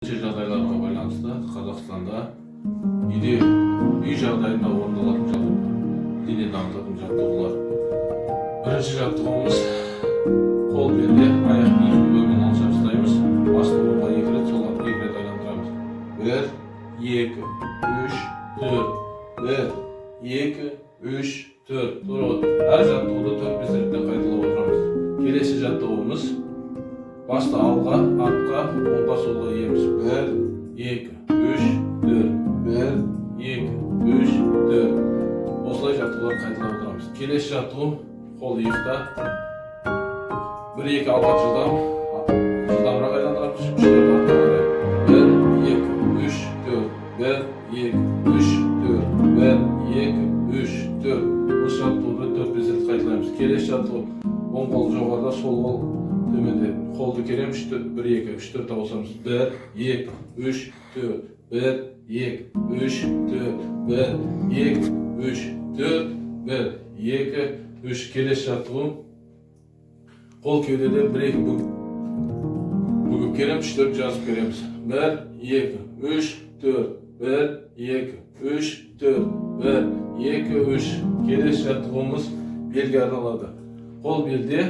Жағдайларға байланысты Қазақстанда үй жағдайында орындалатын дене дамытатын жаттығулар. Бірінші жаттығуымыз қол белде аяқтың екі бөлігін алшақ ұстаймыз. Басты орынға 2 рет, солға 2 рет айландырамыз. 1, 2, 3, 4. 1, 2, 3, 4. Әр жаттығуды 4-5 реттен қайталап отырамыз. Келесі жаттығуымыз басты алға, артқа, оңға, солға иеміз. 1, 2, 3, 4. 1, 2, 3, 4. Осылай жаттығулар қайталап отырамыз. Келесі жаттығу қол иықта. 1-2 алға жылдамырақ айландырамыз. 3-4 артқа қарай. 1, 2, 3, 4. 1, 2, 3, 4. 1, 2, 3, 4. Осы жаттығуды 4-5 рет қайталаймыз. Келесі жаттығу оң қол жоғарыда, сол қол төменде. Қолды керем 1, 2, 3, 4 ауысамыз. 1, 2, 3, 4. 1, 2, 3, 4. 1, 2, 3, 4. 1, 2, 3. Келесі жаттығу қол кеудеде 1-2 бүгіп керем 3-4 жазып кереміз. 1, 2, 3, 4. 1, 2, 3, 4. 1, 2, 3. Келесі жаттығуымыз белге арналады. Қол белде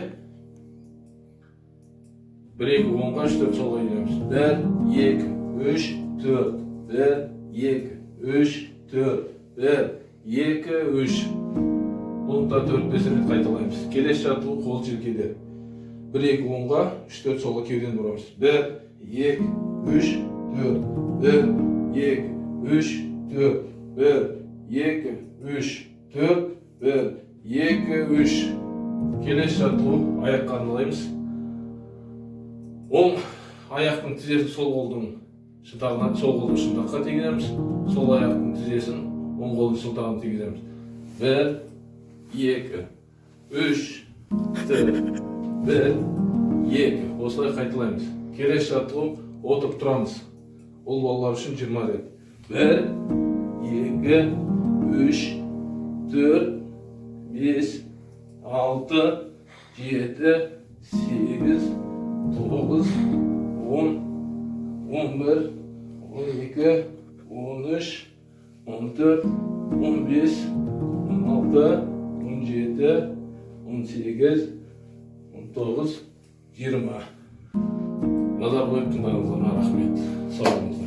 1-2 оңға 3-4 солға иеміз. 1, 2, 3, 4. 1, 2, 3, 4. 1, 2, 3. Бұны да 4-5 рет қайталаймыз. Келесі жаттығу қол желкеде. 1-2 оңға 3-4 солға кеудені бұрамыз. 1, 2, 3, 4. 1, 2, 3, 4. 1, 2, 3, 4. 1, 2, 3. Келесі жаттығу аяққа арналаймыз. Оң аяқтың тізесін сол қолдың шынтаққа тегенеміз. Сол аяқтың тізесін оң қолдың шынтағына тегенеміз. 1, 2, 3, 4, 1, 2. Осылай қайталаймыз. Келесі жаттығу отырып тұрамыз. Ол балалар үшін 20 рет. 1, 2, 3, 4, 5, 6, 7, 8, 9, 10, 11, 12, 13, 14, 15, 16, 17, 18, 19, 20. Назар қойып тыңдағаныңызға рахмет. Сау болыңыз.